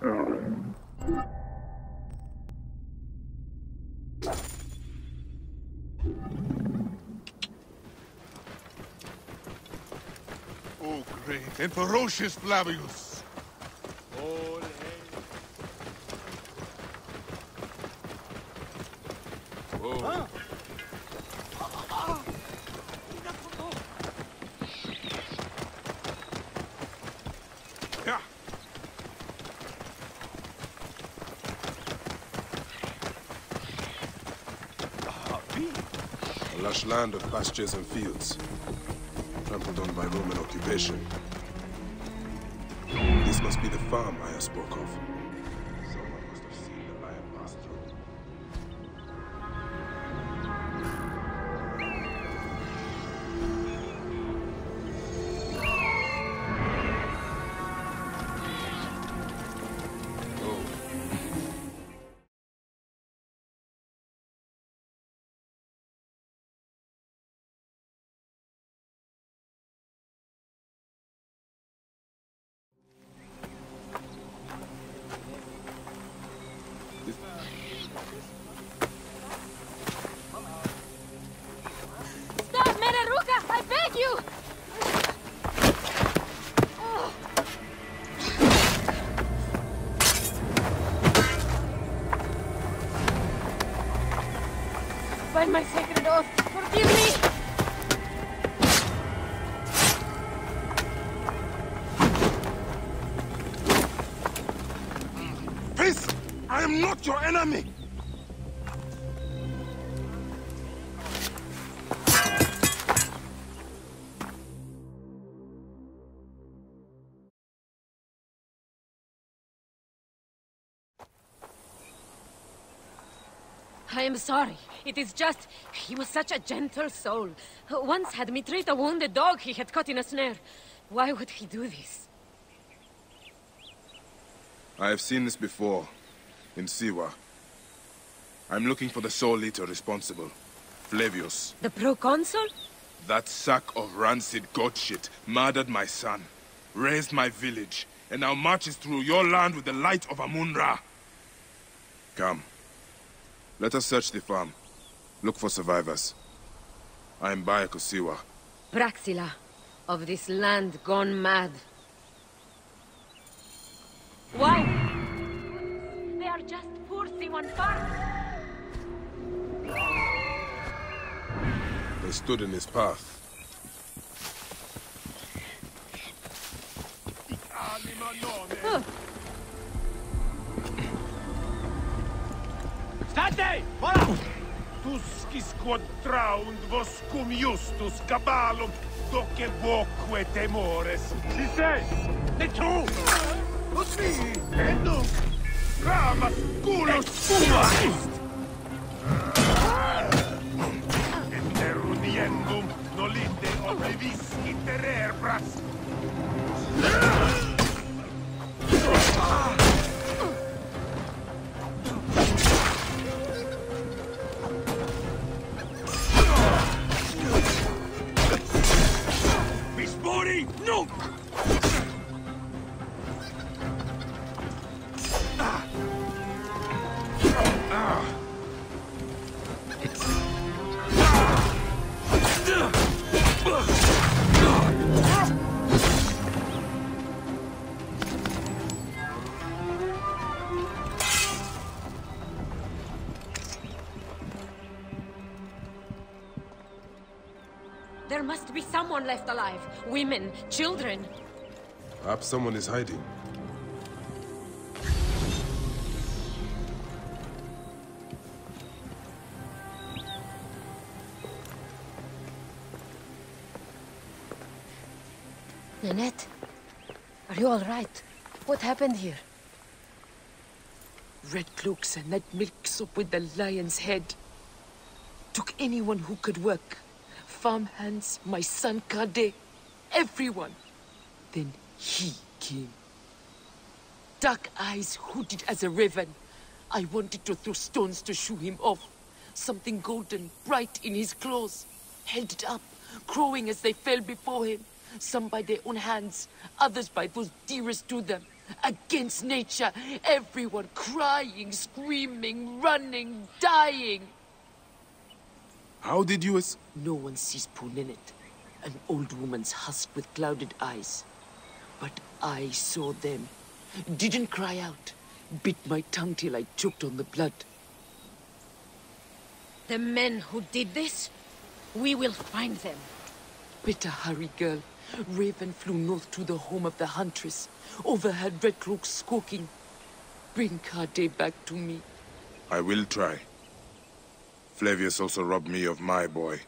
Oh, great and ferocious Flavius! All hail. Oh. Yeah. A lush land of pastures and fields, trampled on by Roman occupation. This must be the farm I spoke of. Someone must have seen the lion pass through. By my sacred oath, forgive me! Peace! I am not your enemy! I am sorry. It is just... he was such a gentle soul. Once had me treat a wounded dog he had caught in a snare. Why would he do this? I have seen this before, in Siwa. I'm looking for the soul eater responsible, Flavius. The proconsul? That sack of rancid goat shit murdered my son, raised my village, and now marches through your land with the light of Amun-Ra. Come. Let us search the farm. Look for survivors. I am Bayakosiwa. Praxila, of this land gone mad. Why? They are just poor Siwan farms. They stood in his path. Huh. State! Voilà! Tuscis quod traunt vos cum justus cabalum doce voque temores. Si ses! Ne tu! Ut mi! Et nunc! Ramas culus sua est! Interuniendum nolinde oblivis intererbras! Nunc! There must be someone left alive. Women, children. Perhaps someone is hiding. Nanette, are you all right? What happened here? Red cloaks and that milk soup with the lion's head. Took anyone who could work. Farmhands, my son Kade, everyone. Then he came. Dark eyes hooded as a raven. I wanted to throw stones to shoo him off. Something golden, bright in his claws. Held it up, crowing as they fell before him. Some by their own hands, others by those dearest to them. Against nature, everyone crying, screaming, running, dying. How did you No one sees poor Ninette, an old woman's husk with clouded eyes. But I saw them. Didn't cry out. Bit my tongue till I choked on the blood. The men who did this? We will find them. Better hurry, girl. Raven flew north to the home of the huntress. Overheard red cloaks squawking. Bring Kade back to me. I will try. Flavius also robbed me of my boy.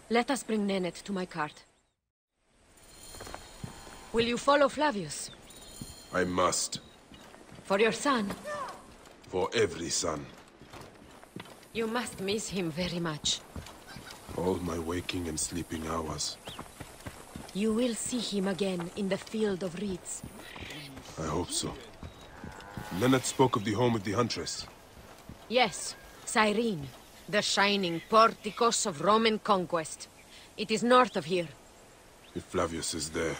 Let us bring Ninette to my cart. Will you follow Flavius? I must. For your son? For every son. You must miss him very much. All my waking and sleeping hours. You will see him again in the field of reeds. I hope so. Ninette spoke of the home of the huntress. Yes, Cyrene, the shining porticos of Roman conquest. It is north of here. If Flavius is there,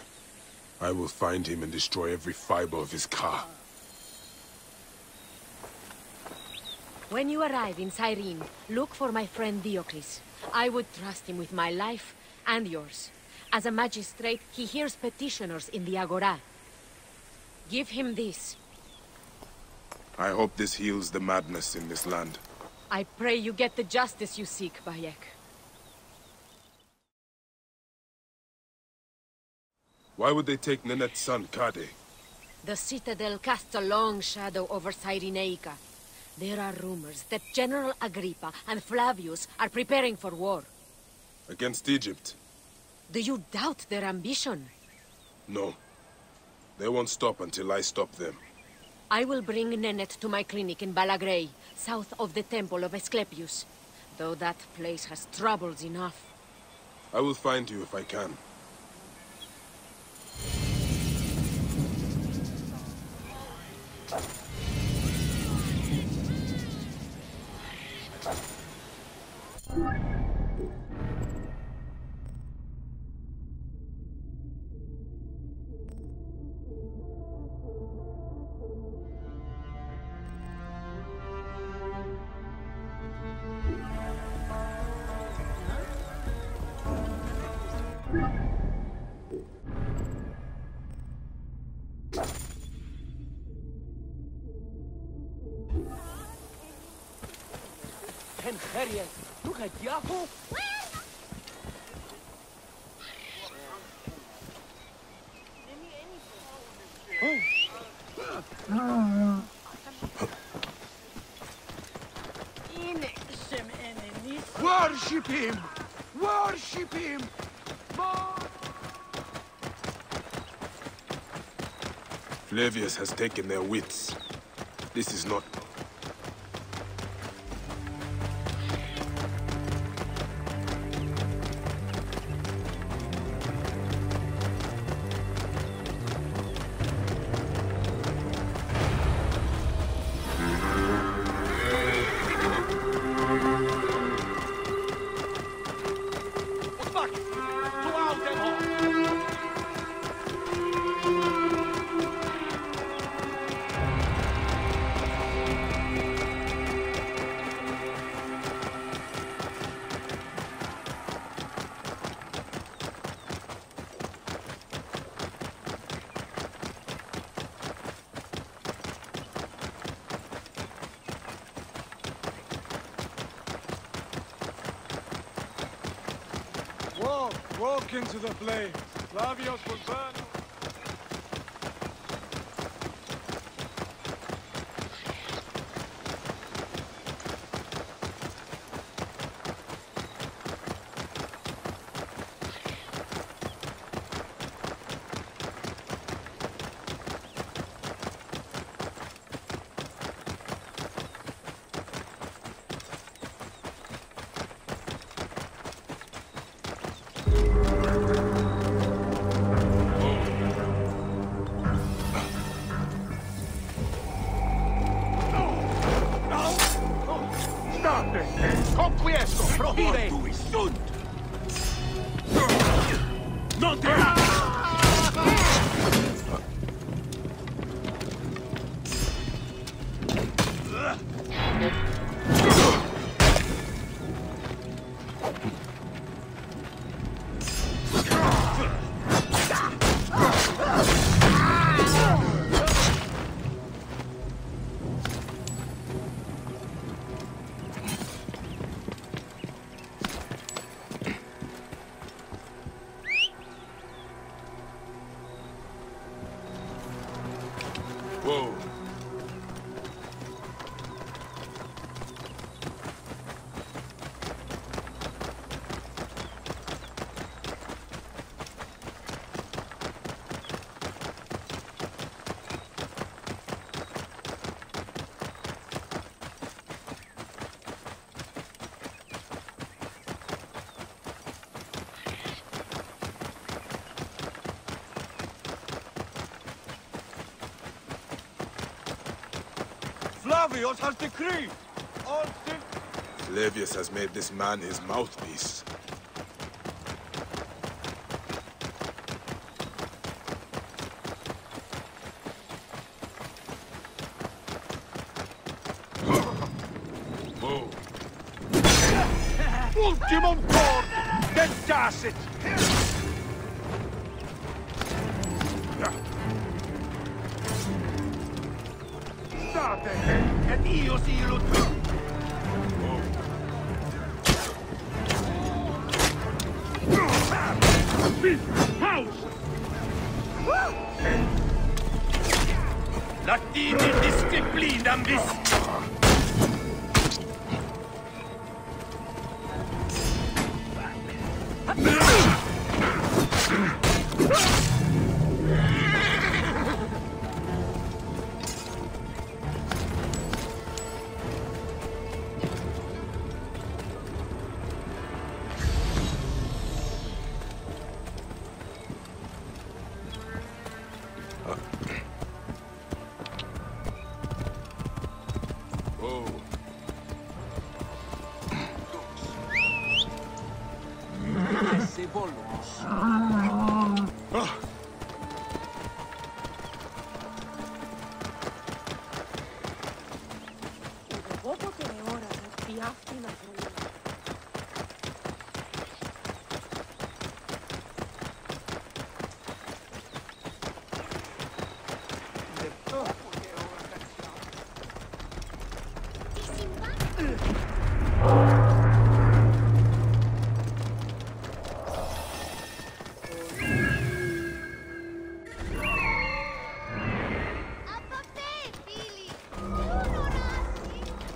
I will find him and destroy every fiber of his car. When you arrive in Cyrene, look for my friend Diocles. I would trust him with my life and yours. As a magistrate, he hears petitioners in the Agora. Give him this. I hope this heals the madness in this land. I pray you get the justice you seek, Bayek. Why would they take Ninette's son, Kade? The Citadel casts a long shadow over Cyrenaica. There are rumors that General Agrippa and Flavius are preparing for war. Against Egypt? Do you doubt their ambition? No. They won't stop until I stop them. I will bring Ninette to my clinic in Balagrey, south of the Temple of Asclepius. Though that place has troubles enough. I will find you if I can. Worship him! Worship him! Flavius has taken their wits. This is not... Walk into the flames. Flavius will burn. Conquiesco! Provide! Non ti Whoa. Flavius has decreed! All things... Flavius has made this man his mouthpiece. Whoa. Ultimum cord! Then dash it! State, et io silut! Latini disciplinam vis!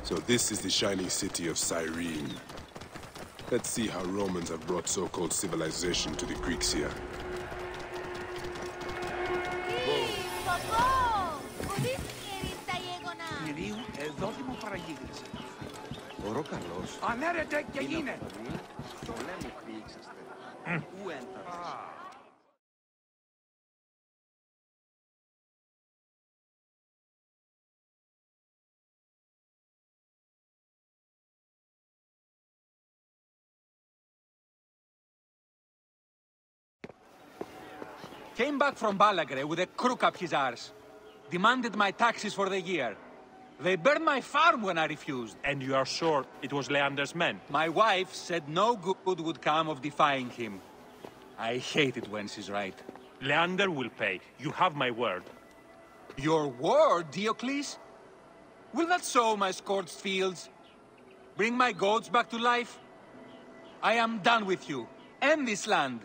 So this is the shining city of Cyrene. Let's see how Romans have brought so-called civilization to the Greeks here. Ανέρετε και γίνε! Came back from Balagre with a crook up his arse. Demanded my taxes for the year. They burned my farm when I refused. And you are sure it was Leander's men? My wife said no good would come of defying him. I hate it when she's right. Leander will pay. You have my word. Your word, Diocles? Will that sow my scorched fields? Bring my goats back to life? I am done with you. And this land.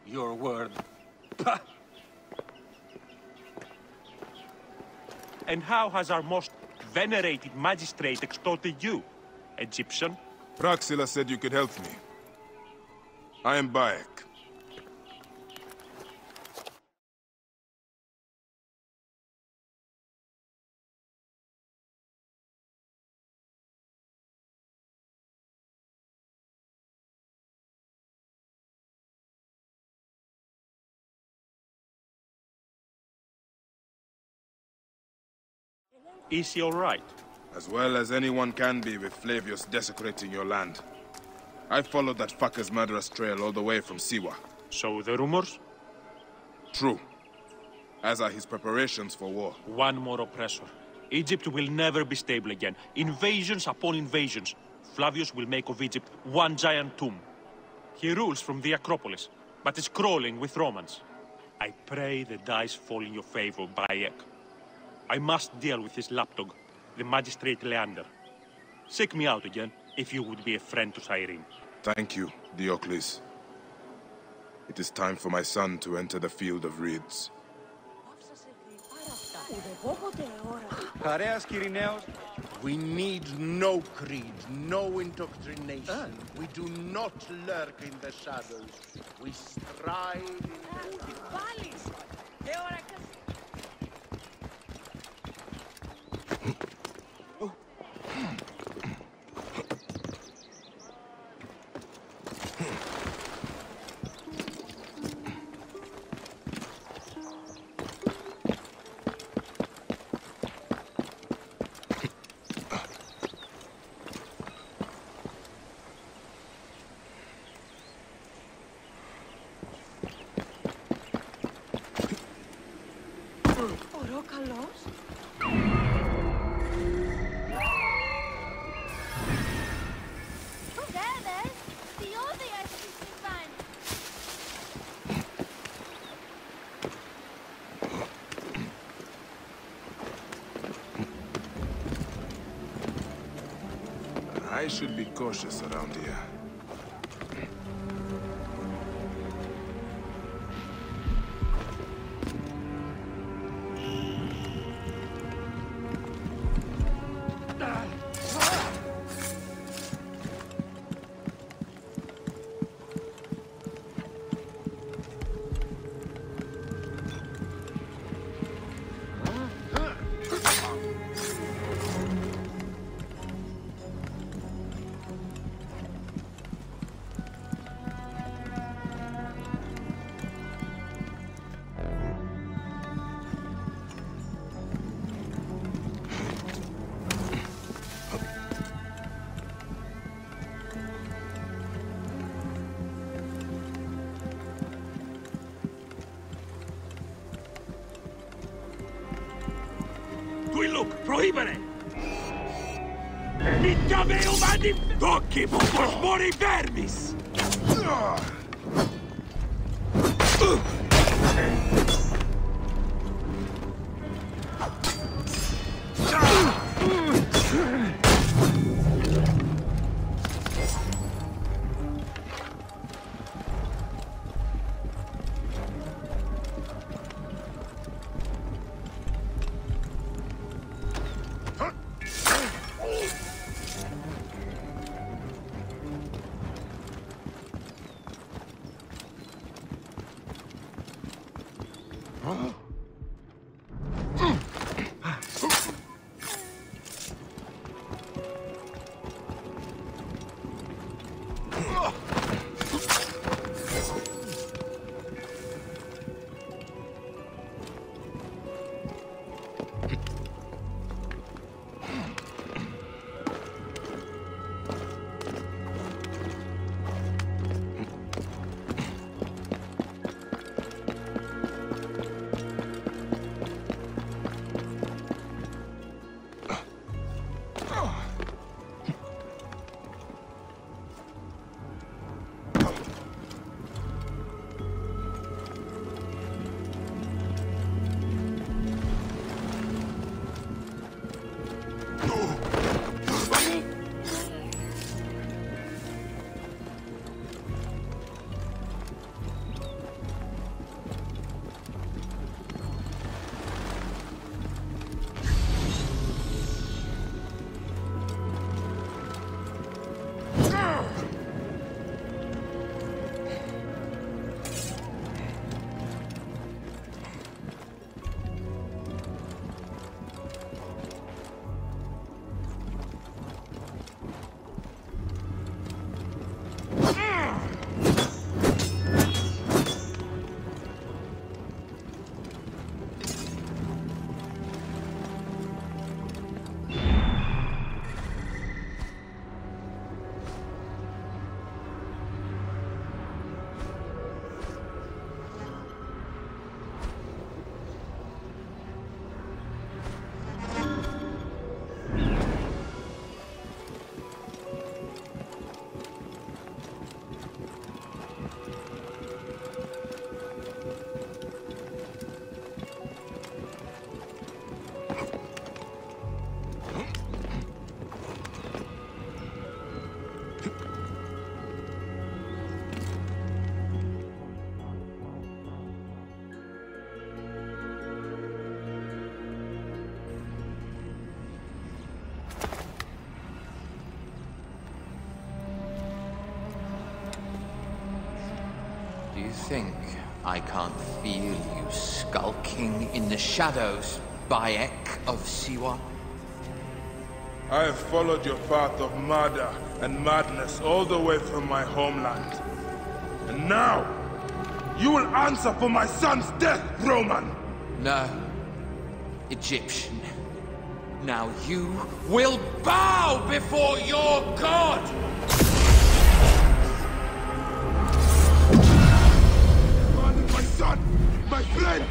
Your word. Pah! And how has our most venerated magistrate extorted you, Egyptian? Praxila said you could help me. I am Bayek. Is he all right? As well as anyone can be with Flavius desecrating your land. I followed that fucker's murderous trail all the way from Siwa. So the rumors? True. As are his preparations for war. One more oppressor. Egypt will never be stable again. Invasions upon invasions. Flavius will make of Egypt one giant tomb. He rules from the Acropolis, but is crawling with Romans. I pray the dice fall in your favor, Bayek. I must deal with his lapdog, the magistrate Leander. Seek me out again, if you would be a friend to Cyrene. Thank you, Diocles. It is time for my son to enter the field of reeds. Χαρέας Κυριναίος. We need no creed, no indoctrination. We do not lurk in the shadows. We strive in... I should be cautious around here. Prohibere! Nicame umani! Docchi pupos mori vermis! think I can't feel you skulking in the shadows, Bayek of Siwa? I have followed your path of murder and madness all the way from my homeland. And now, you will answer for my son's death, Roman! No. Egyptian. Now you will bow before your god! Murdered my son! My friend!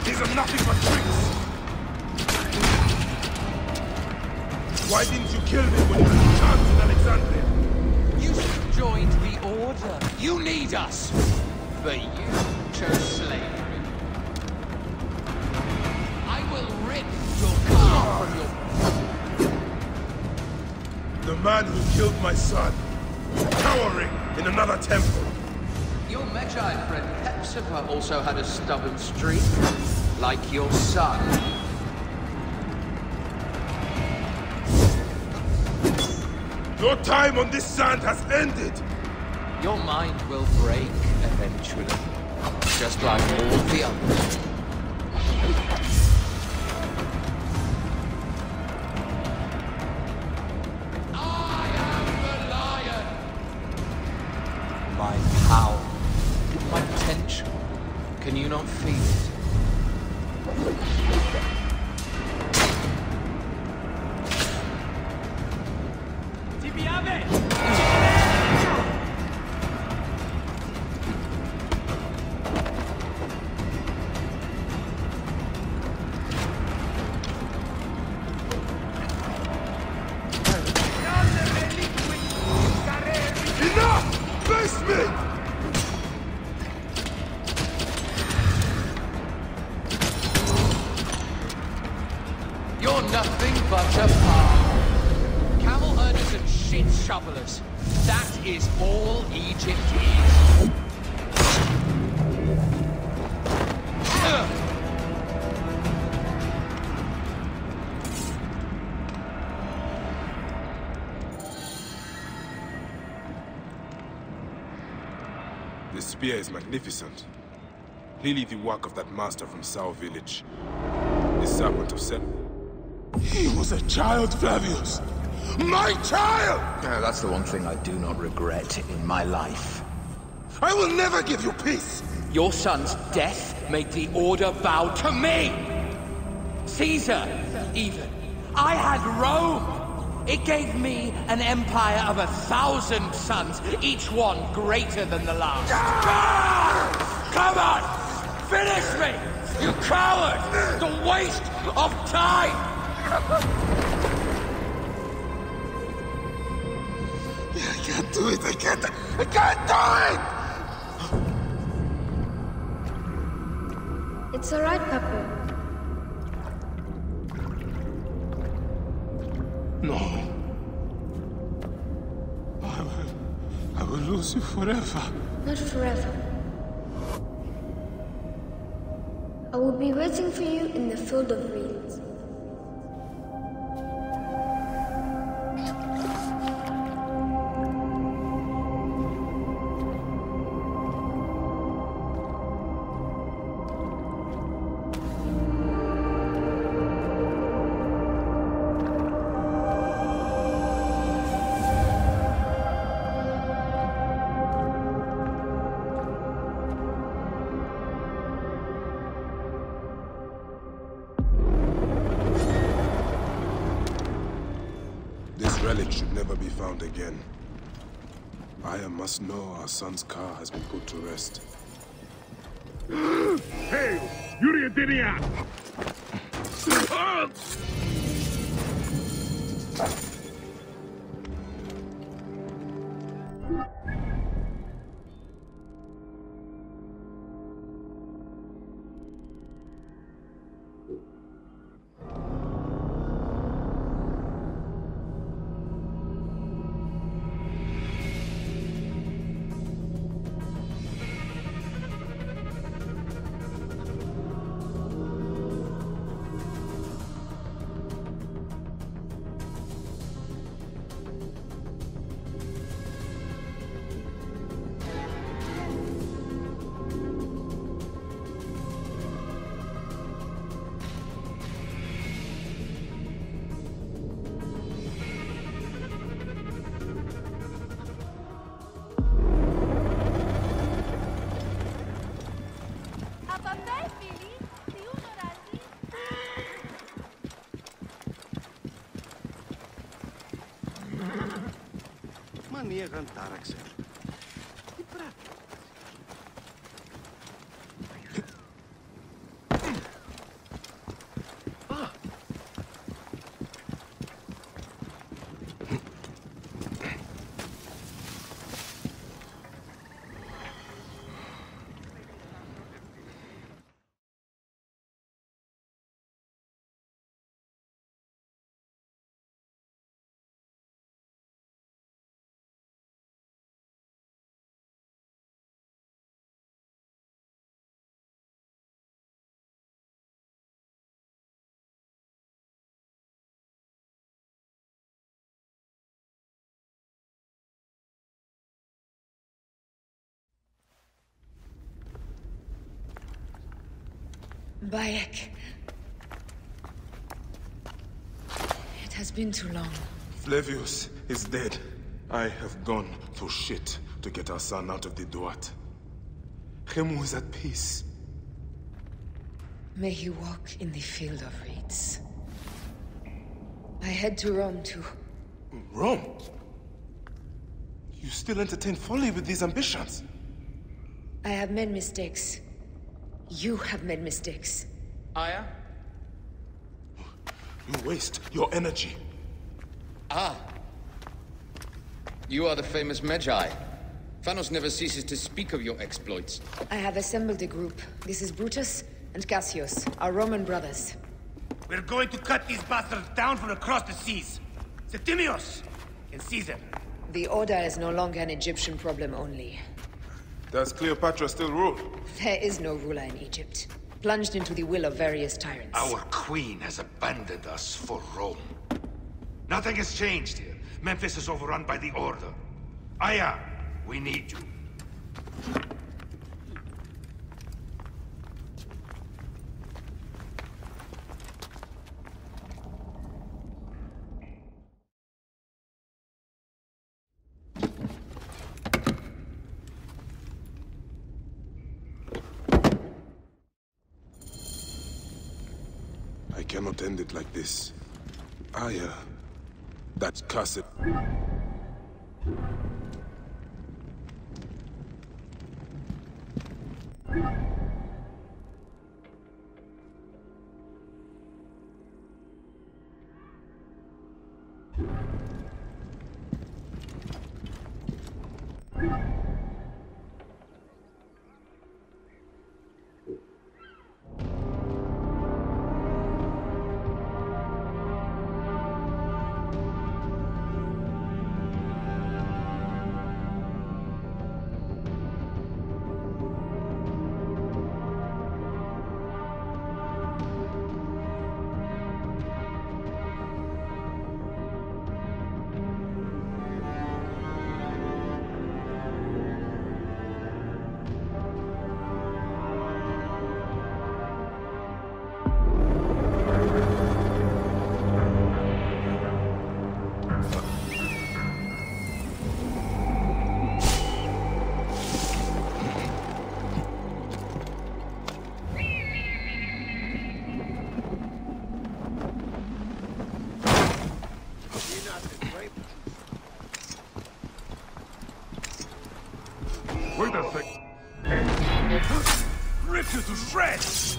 These are nothing but tricks! Why didn't you kill me when you had a chance in Alexandria? You should have joined the Order. You need us! But you chose slavery. I will rip your car from your... The man who killed my son, cowering in another temple. Your Magi friend Hepzibah also had a stubborn streak, like your son. Your time on this sand has ended! Your mind will break eventually, just like all the others. I am the lion! My power, my potential. Can you not feel it? Enough! Face me! You're nothing but a farm. Camel herders and shit shovelers. That is all Egypt is. This spear is magnificent. Clearly the work of that master from Sao village. The servant of Sen. He was a child, Flavius! My child! That's the one thing I do not regret in my life. I will never give you peace! Your son's death made the Order bow to me! Caesar, even. I had Rome! It gave me an empire of 1,000 sons, each one greater than the last. Come on! Finish me! You coward! The waste of time! I can't do it! I can't do it! It's all right, Papa. No. I will lose you forever. Not forever. I will be waiting for you in the field of reeds. relic should never be found again. Aya must know our son's car has been put to rest. Hail! Yuriadinian! Maniakan tarakse. Bayek. It has been too long. Flavius is dead. I have gone through shit to get our son out of the Duat. Khemu is at peace. May he walk in the field of reeds. I head to Rome too. Rome? You still entertain folly with these ambitions? I have made mistakes. You have made mistakes. Aya? You waste your energy. Ah. You are the famous Magi. Thanos never ceases to speak of your exploits. I have assembled a group. This is Brutus and Cassius, our Roman brothers. We're going to cut these bastards down from across the seas. Septimius and Caesar. The Order is no longer an Egyptian problem only. Does Cleopatra still rule? There is no ruler in Egypt. Plunged into the will of various tyrants. Our queen has abandoned us for Rome. Nothing has changed here. Memphis is overrun by the Order. Aya, we need you. I cannot end it like this. Aya, that cursed... Wait a sec. Rip you to shreds!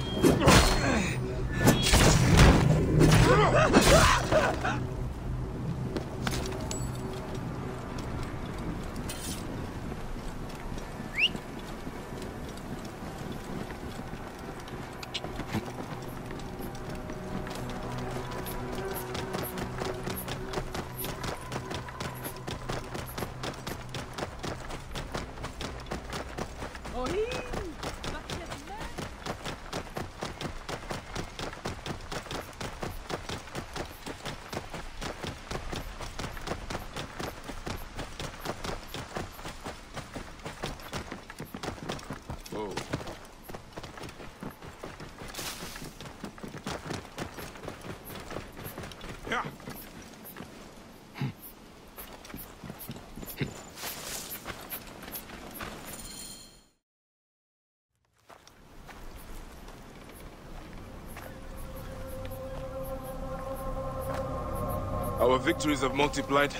Our victories have multiplied,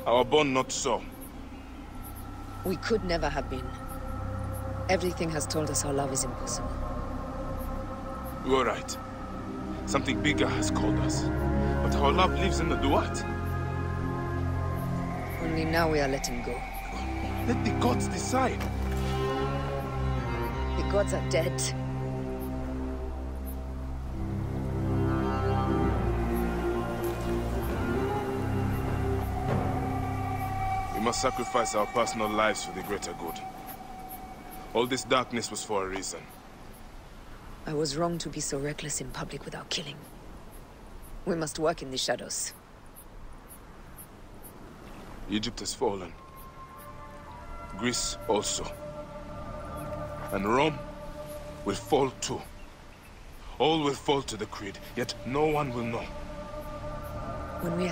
our bond not so. We could never have been. Everything has told us our love is impossible. You are right. Something bigger has called us. But our love lives in the Duat. Only now we are letting go. Let the gods decide. The gods are dead. We must sacrifice our personal lives for the greater good. All this darkness was for a reason. I was wrong to be so reckless in public without killing. We must work in the shadows. Egypt has fallen. Greece also. And Rome will fall too. All will fall to the creed, yet no one will know. When we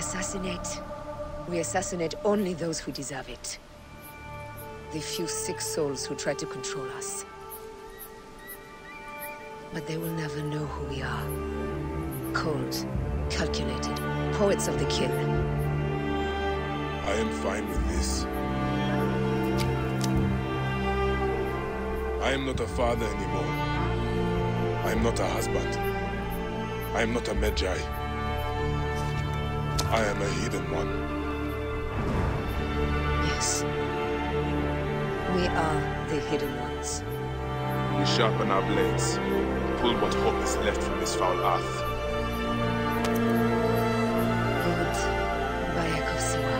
assassinate only those who deserve it. The few sick souls who try to control us. But they will never know who we are. Cold, calculated, poets of the kill. I am fine with this. I am not a father anymore. I am not a husband. I am not a Magi. I am a hidden one. Yes. We are the hidden ones. We sharpen our blades, pull what hope is left from this foul earth. Lord, Bayek of Siwa.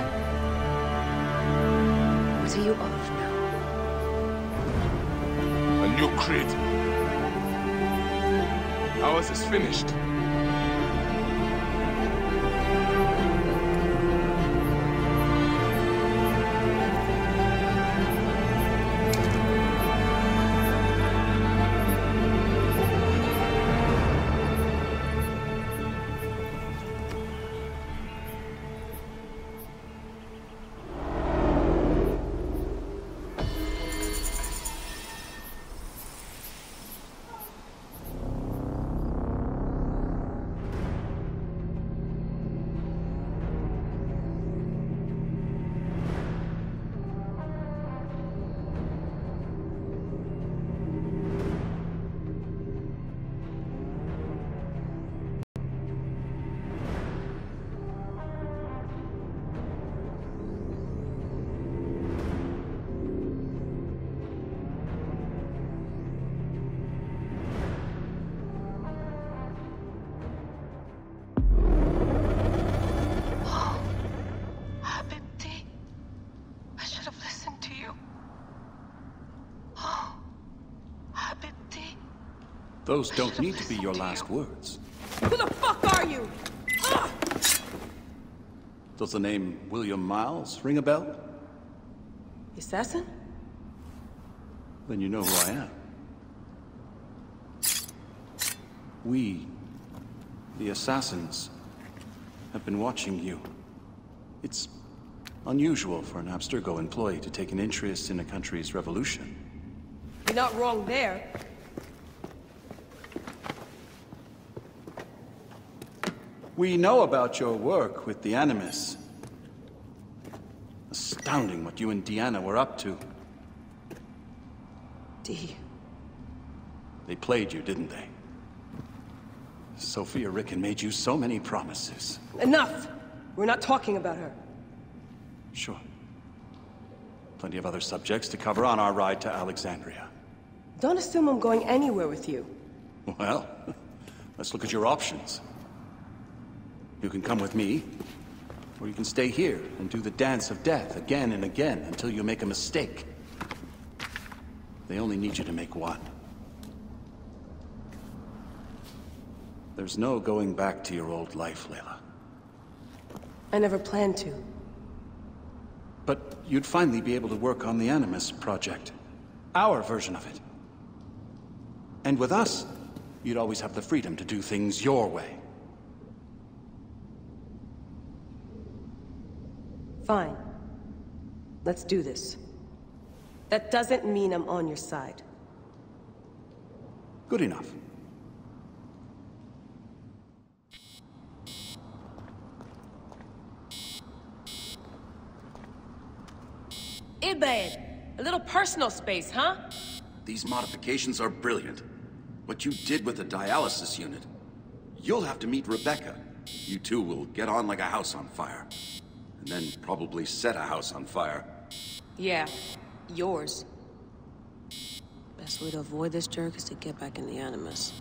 What are you of now? A new creed. Ours is finished. Those don't need to be your last words. Who the fuck are you? Does the name William Miles ring a bell? The assassin? Then you know who I am. We, the assassins, have been watching you. It's unusual for an Abstergo employee to take an interest in a country's revolution. You're not wrong there. We know about your work with the Animus. Astounding what you and Deanna were up to. Dee. They played you, didn't they? Sophia Ricken made you so many promises. Enough! We're not talking about her. Sure. Plenty of other subjects to cover on our ride to Alexandria. Don't assume I'm going anywhere with you. Well, let's look at your options. You can come with me, or you can stay here and do the dance of death again and again until you make a mistake. They only need you to make one. There's no going back to your old life, Layla. I never planned to. But you'd finally be able to work on the Animus project. Our version of it. And with us, you'd always have the freedom to do things your way. Fine. Let's do this. That doesn't mean I'm on your side. Good enough. Ibed! A little personal space, huh? These modifications are brilliant. What you did with the dialysis unit. You'll have to meet Rebecca. You two will get on like a house on fire. And then probably set a house on fire. Yeah. Yours. Best way to avoid this jerk is to get back in the Animus.